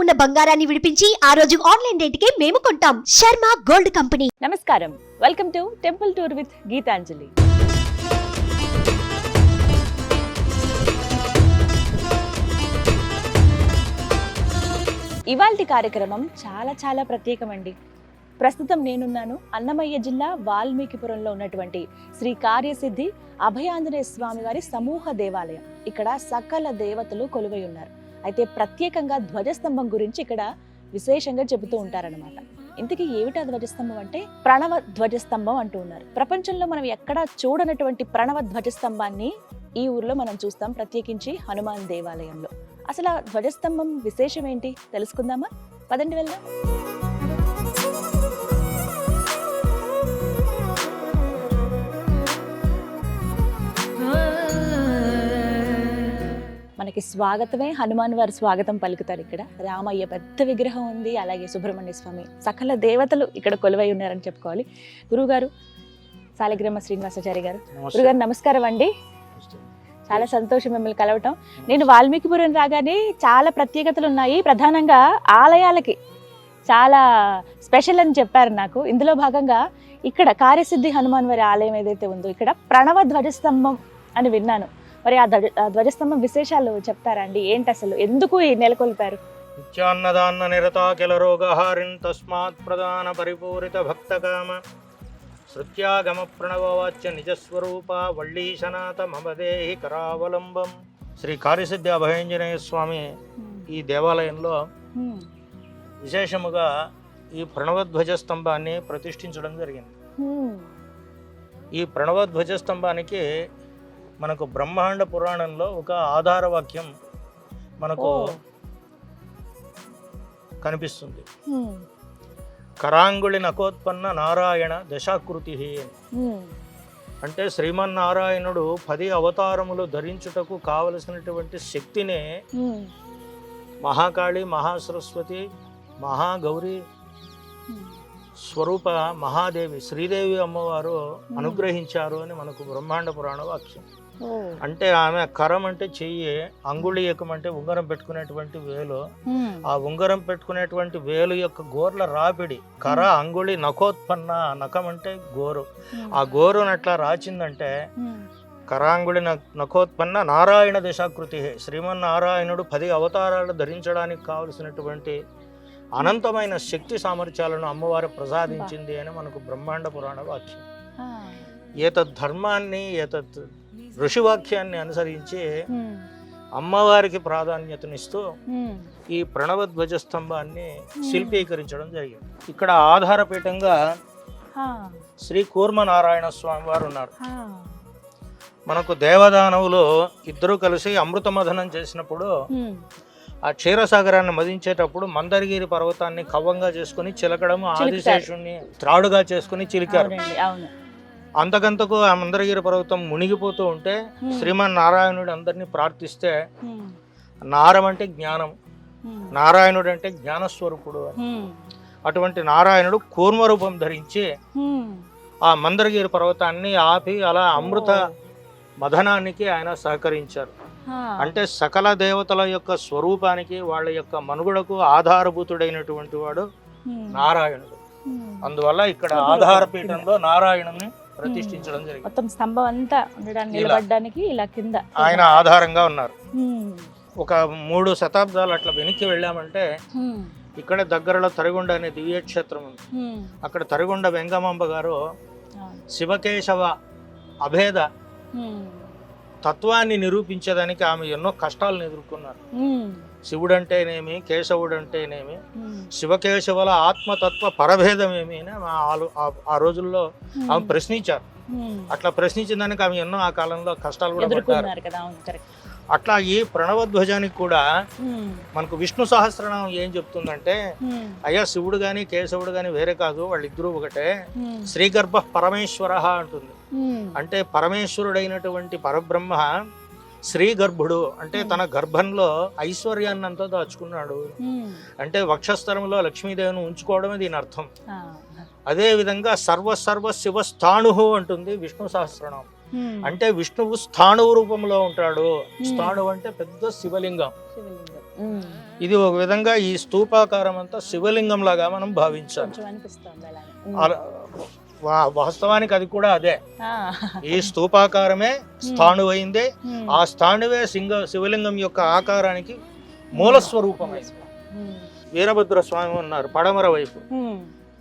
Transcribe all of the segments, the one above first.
ఉన్న బంగారాన్ని విడిపించి ఆ రోజు ఆన్లైన్ రేటుకే మేము కొంటాం. Sharma gold company. నమస్కారం, welcome to temple tour with Geetanjali. ఇవాల్టి కార్యక్రమం చాలా ప్రత్యేకమండి. ప్రస్తుతం నేనున్నాను అన్నమయ్య జిల్లా వాల్మీకిపురంలో ఉన్నటువంటి శ్రీ కార్యసిద్ధి అభయాంజనేయ స్వామి వారి సమూహ దేవాలయం. ఇక్కడ సకల దేవతలు కొలువై ఉన్నారు. అయితే ప్రత్యేకంగా ధ్వజస్తంభం గురించి ఇక్కడ విశేషంగా చెబుతూ ఉంటారనమాట. ఇంతకీ ఏమిటా ధ్వజస్తంభం అంటే ప్రణవ ధ్వజస్తంభం అంటూ ఉన్నారు. ప్రపంచంలో మనం ఎక్కడా చూడనటువంటి ప్రణవ ధ్వజస్తంభాన్ని ఈ ఊర్లో మనం చూస్తాం, ప్రత్యేకించి హనుమాన్ దేవాలయంలో. అసలు ఆ ధ్వజస్తంభం విశేషం ఏంటి తెలుసుకుందామా? పదండి వెళ్దాం. మనకి స్వాగతమే హనుమాన్ వారి స్వాగతం పలుకుతారు. ఇక్కడ రామయ్య పెద్ద విగ్రహం ఉంది, అలాగే సుబ్రహ్మణ్య స్వామి, సకల దేవతలు ఇక్కడ కొలువై ఉన్నారని చెప్పుకోవాలి. గురువుగారు సాలిగ్రామ శ్రీనివాసాచారి గారు, గురుగారు నమస్కారం అండి. చాలా సంతోషం మిమ్మల్ని కలవటం. నేను వాల్మీకిపురం రాగానే చాలా ప్రత్యేకతలు ఉన్నాయి, ప్రధానంగా ఆలయాలకి చాలా స్పెషల్ అని చెప్పారు నాకు. ఇందులో భాగంగా ఇక్కడ కార్యసిద్ధి హనుమాన్ వారి ఆలయం ఏదైతే ఉందో ఇక్కడ ప్రణవ ధ్వజస్తంభం అని విన్నాను. మరి ఆ ధ్వజస్తంభం విశేషాలు చెప్తారా అండి? ఏంటి అసలు, ఎందుకు ఈ నెలకొల్పారు? నిత్యాన్నదాన్న నిరతాకిల రోగహారిన్ తస్మాత్ ప్రధాన పరిపూరిత భక్తకామ శృత్యాగమ ప్రణవవాచ్య నిజస్వరూప వళ్ళీశనాథ మమదేహి కరావలంబం. శ్రీ కార్యసిద్ధి అభయాంజనేయ స్వామి ఈ దేవాలయంలో విశేషముగా ఈ ప్రణవధ్వజస్తంభాన్ని ప్రతిష్ఠించడం జరిగింది. ఈ ప్రణవధ్వజస్తంభానికి మనకు బ్రహ్మాండ పురాణంలో ఒక ఆధార వాక్యం మనకు కనిపిస్తుంది. కరాంగుళి నకోత్పన్న నారాయణ దశాకృతి అంటే శ్రీమన్నారాయణుడు 10 అవతారములు ధరించుటకు కావలసినటువంటి శక్తినే మహాకాళి, మహాసరస్వతి, మహాగౌరి స్వరూప మహాదేవి శ్రీదేవి అమ్మవారు అనుగ్రహించారు అని మనకు బ్రహ్మాండ పురాణ వాక్యం. అంటే ఆమె కరం అంటే చెయ్యి, అంగుళీయకం అంటే ఉంగరం పెట్టుకునేటువంటి వేలు, ఆ ఉంగరం పెట్టుకునేటువంటి వేలు యొక్క గోర్ల రాపిడి కర అంగుళి నకోత్పన్న, నకం అంటే గోరు, ఆ గోరును అట్లా రాచిందంటే కరాంగుళి నకోత్పన్న నారాయణ దశాకృతి. శ్రీమన్నారాయణుడు 10 అవతారాలు ధరించడానికి కావలసినటువంటి అనంతమైన శక్తి సామర్థ్యాలను అమ్మవారు ప్రసాదించింది అని మనకు బ్రహ్మాండ పురాణ వాక్యం. ఏతద్ ధర్మాన్ని, ఏతద్ ఋషివాక్యాన్ని అనుసరించి అమ్మవారికి ప్రాధాన్యతనిస్తూ ఈ ప్రణవ ధ్వజస్తంభాన్ని శిల్పీకరించడం జరిగింది. ఇక్కడ ఆధారపీఠంగా శ్రీ కూర్మనారాయణ స్వామి వారు ఉన్నారు. మనకు దేవదానవులు ఇద్దరు కలిసి అమృత మథనం చేసినప్పుడు ఆ క్షీరసాగరాన్ని మదించేటప్పుడు మందరగిరి పర్వతాన్ని కవ్వంగా చేసుకుని చిలకడం, ఆదిశేషుణ్ణి త్రాడుగా చేసుకుని చిలికారు. అంతకంతకు ఆ మందరగిరి పర్వతం మునిగిపోతూ ఉంటే శ్రీమన్నారాయణుడు అందరినీ ప్రార్థిస్తే నారం అంటే జ్ఞానం, నారాయణుడు అంటే జ్ఞానస్వరూపుడు. అటువంటి నారాయణుడు కూర్మ రూపం ధరించి ఆ మందరగిరి పర్వతాన్ని ఆపి అలా అమృత మథనానికి ఆయన సహకరించారు. అంటే సకల దేవతల యొక్క స్వరూపానికి, వాళ్ళ యొక్క మనుగడకు ఆధారభూతుడైనటువంటి వాడు నారాయణుడు. అందువల్ల ఇక్కడ ఆధారపీఠంలో నారాయణుని ప్రతిష్ఠించడం జరిగింది. మొత్తం స్తంభం అంతా నిలబడడానికి ఇలా కింద ఆయన ఆధారంగా ఉన్నారు. ఒక 3 శతాబ్దాలు అట్లా వెనక్కి వెళ్ళామంటే ఇక్కడ దగ్గరలో తరిగొండ అనే దివ్యక్షేత్రం ఉంది. అక్కడ తరిగొండ వెంగమాంబ గారు శివకేశవ అభేద తత్వాన్ని నిరూపించేదానికి ఆమె ఎన్నో కష్టాలను ఎదుర్కొన్నారు. శివుడంటేనేమి, కేశవుడంటేనేమి, శివకేశవుల ఆత్మతత్వ పరభేదమేమి అని ఆ రోజుల్లో ఆమె ప్రశ్నించారు. అట్లా ప్రశ్నించిన దానికి ఆమె ఎన్నో ఆ కాలంలో కష్టాలు కూడా పడ్డారు. అట్లా ఈ ప్రణవధ్వజానికి కూడా మనకు విష్ణు సహస్రనామం ఏం చెప్తుందంటే, అయ్యా శివుడు గాని కేశవుడు గాని వేరే కాదు, వాళ్ళిద్దరూ ఒకటే. శ్రీగర్భ పరమేశ్వర అంటుంది. అంటే పరమేశ్వరుడైనటువంటి పరబ్రహ్మ శ్రీ గర్భుడు, అంటే తన గర్భంలో ఐశ్వర్యాన్ని అంతా దాచుకున్నాడు. అంటే వక్షస్థలంలో లక్ష్మీదేవిని ఉంచుకోవడమే దీని అర్థం. అదే విధంగా సర్వ శివస్థాణు అంటుంది విష్ణు సహస్రనామం. అంటే విష్ణువు స్థాణువు రూపంలో ఉంటాడు. స్థాణువు అంటే పెద్ద శివలింగం. ఇది ఒక విధంగా ఈ స్తూపాకారం అంతా శివలింగం లాగా మనం భావించాలి. వాస్తవానికి అది కూడా అదే. ఈ స్తూపాకారమే స్థాణువైందే. ఆ స్థాణువే శివలింగం యొక్క ఆకారానికి మూల స్వరూపమైంది. వీరభద్ర స్వామి ఉన్నారు పడమర వైపు.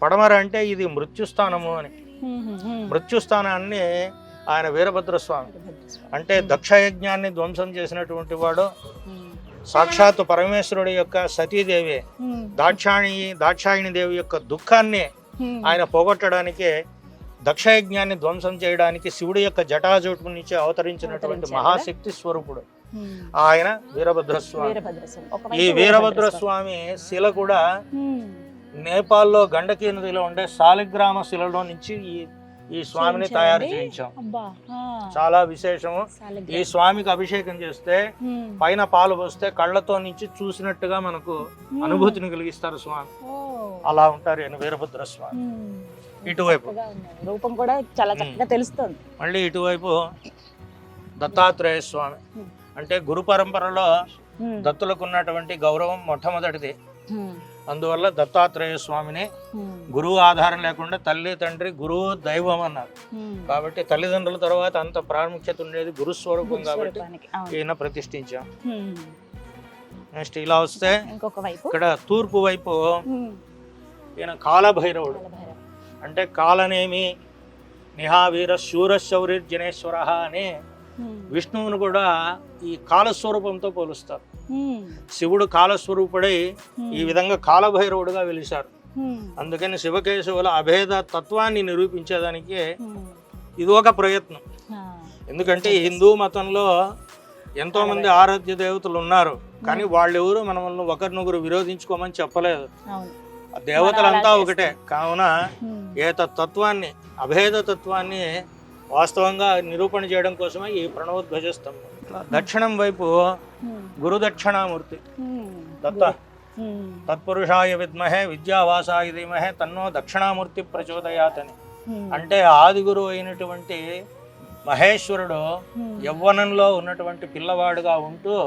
పడమర అంటే ఇది మృత్యుస్థానము అని. మృత్యుస్థానాన్ని ఆయన వీరభద్ర స్వామి అంటే దక్షయజ్ఞాన్ని ధ్వంసం చేసినటువంటి వాడు. సాక్షాత్తు పరమేశ్వరుడి యొక్క సతీదేవి దాక్షాయణి దేవి యొక్క దుఃఖాన్ని ఆయన పోగొట్టడానికే, దక్షయజ్ఞాన్ని ధ్వంసం చేయడానికి శివుడి యొక్క జటాజూటు నుంచి అవతరించినటువంటి మహాశక్తి స్వరూపుడు ఆయన వీరభద్రస్వామి. ఈ వీరభద్రస్వామి శిల కూడా నేపాల్లో గండకీ నదిలో ఉండే శాలిగ్రామ శిలలో నుంచి ఈ స్వామిని తయారు చేయించాం. చాలా విశేషము. ఈ స్వామికి అభిషేకం చేస్తే పైన పాలు పోస్తే కళ్ళతో నుంచి చూసినట్టుగా మనకు అనుభూతిని కలిగిస్తారు స్వామి. అలా ఉంటారు ఆయన వీరభద్ర స్వామి. ఇటువైపు రూపం కూడా చాలా చక్కగా తెలుస్తుంది. మళ్ళీ ఇటువైపు దత్తాత్రేయ స్వామి అంటే గురు పరంపరలో దత్తులకు ఉన్నటువంటి గౌరవం మొట్టమొదటిది. అందువల్ల దత్తాత్రేయ స్వామిని గురువు ఆధారం లేకుండా తల్లి తండ్రి గురువు దైవం అన్నారు. కాబట్టి తల్లిదండ్రుల తర్వాత అంత ప్రాముఖ్యత ఉండేది గురుస్వరూపం కాబట్టి ఈయన ప్రతిష్ఠించాం. నెక్స్ట్ ఇలా వస్తే ఇక్కడ తూర్పు వైపు ఈయన కాలభైరవుడు అంటే కాలనేమి నిహావీర శూర శౌర్యజనేశ్వర అని విష్ణువును కూడా ఈ కాలస్వరూపంతో పోలుస్తారు. శివుడు కాలస్వరూపుడై ఈ విధంగా కాలభైరవుడుగా వెలిశారు. అందుకని శివకేశవుల అభేద తత్వాన్ని నిరూపించేదానికి ఇది ఒక ప్రయత్నం. ఎందుకంటే హిందూ మతంలో ఎంతో మంది ఆరాధ్య దేవతలు ఉన్నారు, కానీ వాళ్ళెవరు మనల్ని ఒకరినొకరు విరోధించుకోమని చెప్పలేదు. దేవతలంతా ఒకటే. కావున తత్వాన్ని అభేద తత్వాన్ని వాస్తవంగా నిరూపణ చేయడం కోసమే ఈ ప్రణవోద్భజ స్తంభం. దక్షిణం వైపు గురు దక్షిణామూర్తి దత్త తత్పురుషాయ విద్మహే విద్యావాసాయ ధీమహే తన్నో దక్షిణామూర్తి ప్రచోదయాత్ అని. అంటే ఆది గురువు అయినటువంటి మహేశ్వరుడు యవ్వనంలో ఉన్నటువంటి పిల్లవాడుగా ఉంటూ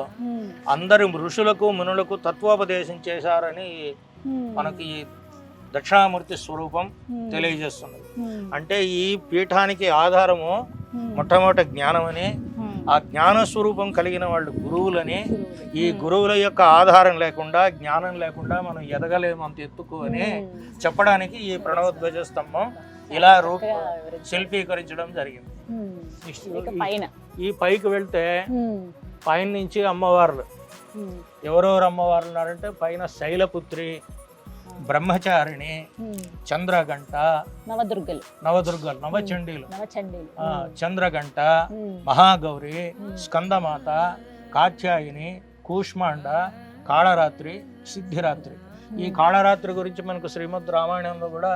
అందరి ఋషులకు మునులకు తత్వోపదేశం చేశారని మనకి దక్షిణామూర్తి స్వరూపం తెలియజేస్తున్నది. అంటే ఈ పీఠానికి ఆధారము మొట్టమొదటి జ్ఞానమని, ఆ జ్ఞాన స్వరూపం కలిగిన వాళ్ళు గురువులని, ఈ గురువుల యొక్క ఆధారం లేకుండా జ్ఞానం లేకుండా మనం ఎదగలేము అంత ఎత్తుకు అని చెప్పడానికి ఈ ప్రణవోద్భజ స్తంభం ఇలా శిల్పీకరించడం జరిగింది. ఈ పైకి వెళ్తే పైన నుంచి అమ్మవార్లు ఎవరెవరు అమ్మవార్లు ఉన్నారంటే పైన శైలపుత్రి, బ్రహ్మచారిణి, చంద్రగంట, నవదుర్గలు నవచండీలు, చంద్రగంట, మహాగౌరి, స్కందమాత, కాత్యాయిని, కూష్మాండ, కాళరాత్రి, సిద్ధిరాత్రి. ఈ కాళరాత్రి గురించి మనకు శ్రీమద్ రామాయణంలో కూడా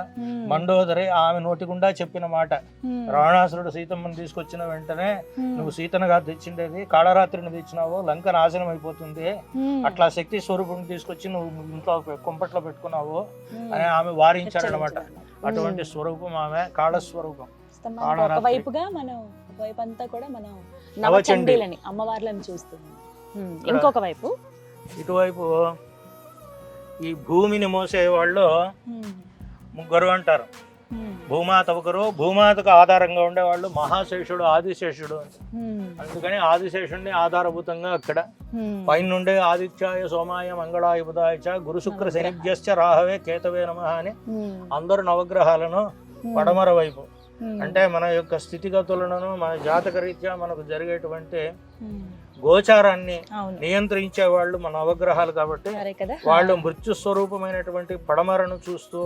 మండోదరి ఆమె నోటిగుండా చెప్పిన మాట. రావణాసురుడు సీతమ్మని తీసుకొచ్చిన వెంటనే నువ్వు సీతనుగా తెచ్చిండేది, కాళరాత్రిని తెచ్చినావు, లంక నాశనం అయిపోతుంది, అట్లా శక్తి స్వరూపం తీసుకొచ్చి నువ్వు ఇంట్లో కుంపట్లో పెట్టుకున్నావు అని ఆమె వారించారనమాట. అటువంటి స్వరూపం ఆమె కాళస్వరూపం. ఒకవైపుగా మనం ఒకవైపు అంతా కూడా మనం నవచండీలని అమ్మవార్లను చూస్తున్నాం. ఇంకొక వైపు ఇటువైపు ఈ భూమిని మోసే వాళ్ళు ముగ్గురు అంటారు. భూమాత ఒకరు, భూమాతకు ఆధారంగా ఉండేవాళ్ళు మహాశేషుడు, ఆదిశేషుడు. అందుకని ఆదిశేషుడిని ఆధారభూతంగా అక్కడ పైన నుండే ఆదిత్యాయ సోమాయ మంగళాయ బుధాయ చ గురు శుక్ర శనిభ్యశ్చ రాహవే కేతవే నమః అని అందరు నవగ్రహాలను పడమర వైపు అంటే మన యొక్క స్థితిగతులను మన జాతక రీత్యా మనకు జరిగేటువంటి గోచారాన్ని నియంత్రించే వాళ్ళు మన నవగ్రహాలు కాబట్టి వాళ్ళు మృత్యు స్వరూపమైనటువంటి పడమరను చూస్తూ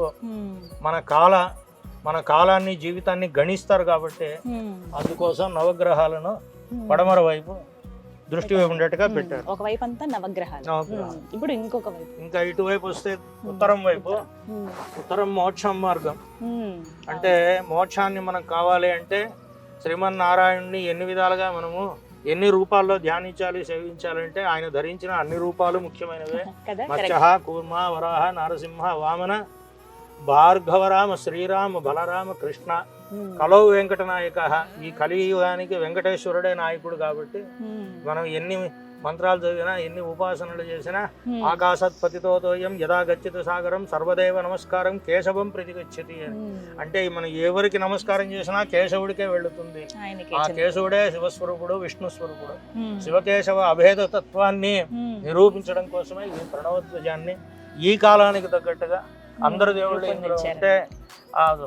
మన కాలాన్ని జీవితాన్ని గణిస్తారు కాబట్టి అందుకోసం నవగ్రహాలను పడమర వైపు దృష్టి ఉండేట్టుగా పెట్టారు. ఒకవైపు అంతా నవగ్రహాలు. ఇప్పుడు ఇంకొక వైపు ఇంకా ఇటువైపు వస్తే ఉత్తరం వైపు, ఉత్తరం మోక్షం మార్గం. అంటే మోక్షాన్ని మనకు కావాలి అంటే శ్రీమన్నారాయణుని ఎన్ని విధాలుగా మనము ఎన్ని రూపాల్లో ధ్యానించాలి, సేవించాలంటే ఆయన ధరించిన అన్ని రూపాలు ముఖ్యమైనవే. మత్స్య, కూర్మ, వరాహ, నరసింహ, వామన, భార్గవరామ, శ్రీరామ, బలరామ, కృష్ణ కలౌ వెంకట నాయక, ఈ కలియుగానికి వెంకటేశ్వరుడే నాయకుడు కాబట్టి మనం ఎన్ని మంత్రాలు చదివినా ఎన్ని ఉపాసనలు చేసినా ఆకాశత్ పతితోయం యదా గచ్చతి సాగరం సర్వదేవ నమస్కారం కేశవం ప్రతిగచ్చతి అని. అంటే మనం ఎవరికి నమస్కారం చేసినా కేశవుడికే వెళుతుంది. ఆ కేశవుడే శివస్వరూపుడు, విష్ణు స్వరూపుడు. శివకేశవ అభేద తత్వాన్ని నిరూపించడం కోసమే ఈ ప్రణవధ్వజాన్ని ఈ కాలానికి తగ్గట్టుగా అందరు దేవుళ్ళు ఇందులో ఉంటే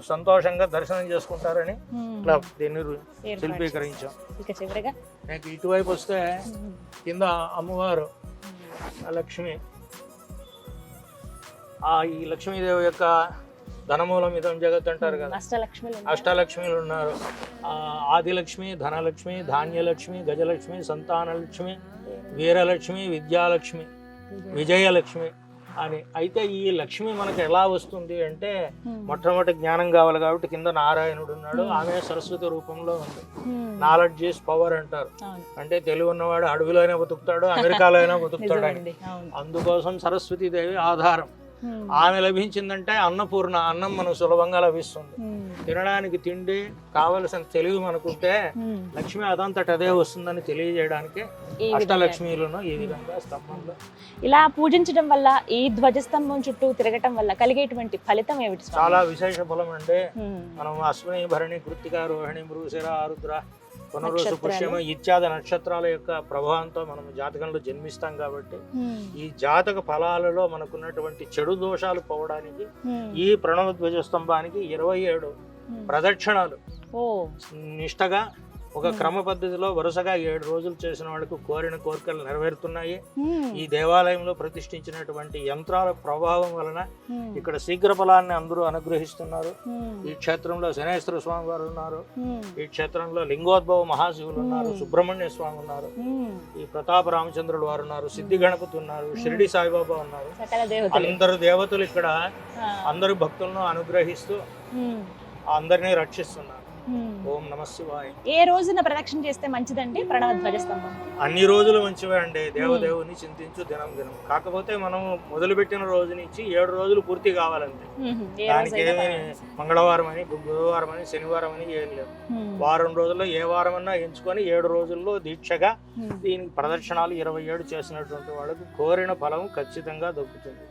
సంతోషంగా దర్శనం చేసుకుంటారని ఇట్లా దీన్ని శిల్పీకరించాం. నాకు ఇటువైపు వస్తే కింద అమ్మవారు లక్ష్మి, ఈ లక్ష్మీదేవి యొక్క ధనమూలం ఇదం జగత్ అంటారు కదా, అష్టలక్ష్మిలు ఉన్నారు. ఆదిలక్ష్మి, ధనలక్ష్మి, ధాన్యలక్ష్మి, గజలక్ష్మి, సంతానలక్ష్మి, వీరలక్ష్మి, విద్యాలక్ష్మి, విజయలక్ష్మి అని. అయితే ఈ లక్ష్మి మనకు ఎలా వస్తుంది అంటే మొట్టమొదటి జ్ఞానం కావాలి కాబట్టి కింద నారాయణుడు ఉన్నాడు, ఆమె సరస్వతి రూపంలో ఉంది. నాలెడ్జ్ ఈస్ పవర్ అంటారు. అంటే తెలివి ఉన్నవాడు అడవిలోనే బతుకుతాడు, అమెరికాలో అయినా బతుకుతాడు. అందుకోసం సరస్వతీదేవి ఆధారం. ఆమె లభించిందంటే అన్నపూర్ణ, అన్నం మనకు సులభంగా లభిస్తుంది. తినడానికి తిండి కావలసిన తెలివి మనకుంటే లక్ష్మి అదంతట అదే వస్తుందని తెలియజేయడానికి అష్టలక్ష్మిలను ఈ విధంగా స్తంభంలో ఇలా పూజించడం వల్ల, ఈ ధ్వజస్తంభం చుట్టూ తిరగటం వల్ల కలిగేటువంటి ఫలితం ఏమిటి? చాలా విశేష ఫలం అంటే మనం అశ్విని, భరణి, కృత్తిక, రోహిణి, మృగశిర, ఆరుద్ర, పునరుసు, పుష్యమ ఇత్యాది నక్షత్రాల యొక్క ప్రభావంతో మనం జాతకంలో జన్మిస్తాం కాబట్టి ఈ జాతక ఫలాలలో మనకున్నటువంటి చెడు దోషాలు పోవడానికి ఈ ప్రణవ ధ్వజస్తంభానికి 27 ప్రదక్షిణాలు నిష్టగా ఒక క్రమ పద్ధతిలో వరుసగా 7 రోజులు చేసిన వాళ్ళకు కోరిన కోరికలు నెరవేరుతున్నాయి. ఈ దేవాలయంలో ప్రతిష్ఠించినటువంటి యంత్రాల ప్రభావం వలన ఇక్కడ శీఘ్ర ఫలాన్ని అందరూ అనుగ్రహిస్తున్నారు. ఈ క్షేత్రంలో శనేశ్వర స్వామి వారు ఉన్నారు, ఈ క్షేత్రంలో లింగోద్భవ మహాశివులు ఉన్నారు, సుబ్రహ్మణ్య స్వామి ఉన్నారు, ఈ ప్రతాప రామచంద్రుడు వారు ఉన్నారు, సిద్ధి గణపతి ఉన్నారు, షిరిడి సాయిబాబా ఉన్నారు. అందరు దేవతలు ఇక్కడ అందరు భక్తులను అనుగ్రహిస్తూ అందరినీ రక్షిస్తున్నారు. ఓం నమ శివాయ. ఏ రోజున ప్రదక్షిణ చేస్తే మంచిదండి ప్రణవ ధ్వజస్తంభం? అన్ని రోజులు మంచివే అండి. దేవదేవుని చింతించు దినం దినం. కాకపోతే మనం మొదలుపెట్టిన రోజు నుంచి 7 రోజులు పూర్తి కావాలంటే దానికి ఏమి మంగళవారం అని, బుధవారం అని, శనివారం అని ఏం లేదు. వారం రోజుల్లో ఏ వారం అన్నా ఎంచుకొని 7 రోజుల్లో దీక్షగా దీనికి ప్రదక్షిణాలు 27 చేసినటువంటి వాళ్ళకు కోరిన ఫలం ఖచ్చితంగా దొరుకుతుంది.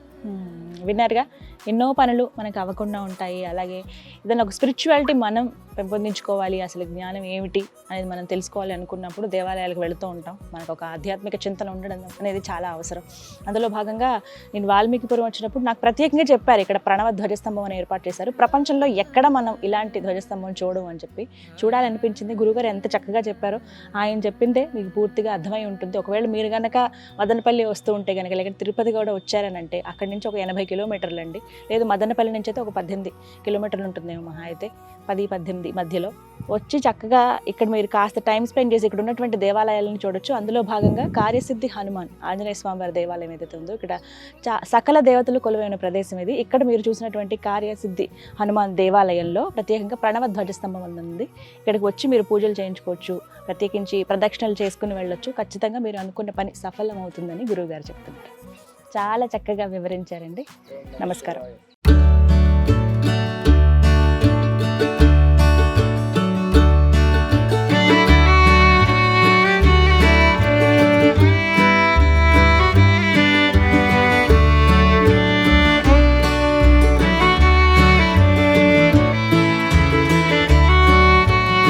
విన్నారుగా, ఎన్నో పనులు మనకు అవ్వకుండా ఉంటాయి. అలాగే ఏదైనా ఒక స్పిరిచువాలిటీ మనం పెంపొందించుకోవాలి, అసలు జ్ఞానం ఏమిటి అనేది మనం తెలుసుకోవాలి అనుకున్నప్పుడు దేవాలయాలకు వెళుతూ ఉంటాం. మనకు ఒక ఆధ్యాత్మిక చింతన ఉండడం అనేది చాలా అవసరం. అందులో భాగంగా నేను వాల్మీకిపురం వచ్చినప్పుడు నాకు ప్రత్యేకంగా చెప్పారు, ఇక్కడ ప్రణవ ధ్వజస్తంభం అని ఏర్పాటు చేశారు, ప్రపంచంలో ఎక్కడ మనం ఇలాంటి ధ్వజస్తంభం చూడడం అని చెప్పి చూడాలనిపించింది. గురువుగారు ఎంత చక్కగా చెప్పారో, ఆయన చెప్పిందే మీకు పూర్తిగా అర్థమై ఉంటుంది. ఒకవేళ మీరు కనుక మదనపల్లి వస్తూ ఉంటే కనుక, లేకపోతే తిరుపతి కూడా వచ్చారనంటే అక్కడి నుంచి ఒక 80 కిలోమీటర్లు అండి, లేదు మదనపల్లి నుంచి అయితే ఒక 18 కిలోమీటర్లు ఉంటుందేమో, మహా అయితే 10-18 మధ్యలో వచ్చి చక్కగా ఇక్కడ మీరు కాస్త టైం స్పెండ్ చేసి ఇక్కడ ఉన్నటువంటి దేవాలయాలను చూడొచ్చు. అందులో భాగంగా కార్యసిద్ధి హనుమాన్ ఆంజనేయ స్వామి వారి దేవాలయం ఏదైతే ఉందో, ఇక్కడ సకల దేవతలు కొలువైన ప్రదేశం ఇది. ఇక్కడ మీరు చూసినటువంటి కార్యసిద్ధి హనుమాన్ దేవాలయంలో ప్రత్యేకంగా ప్రణవ ధ్వజస్తంభం ఉంది. ఇక్కడికి వచ్చి మీరు పూజలు చేయించుకోవచ్చు, ప్రత్యేకించి ప్రదక్షిణలు చేసుకుని వెళ్ళొచ్చు. ఖచ్చితంగా మీరు అనుకున్న పని సఫలం అవుతుందని గురువు గారు చెప్తున్నారు. చాలా చక్కగా వివరించారండి. నమస్కారం.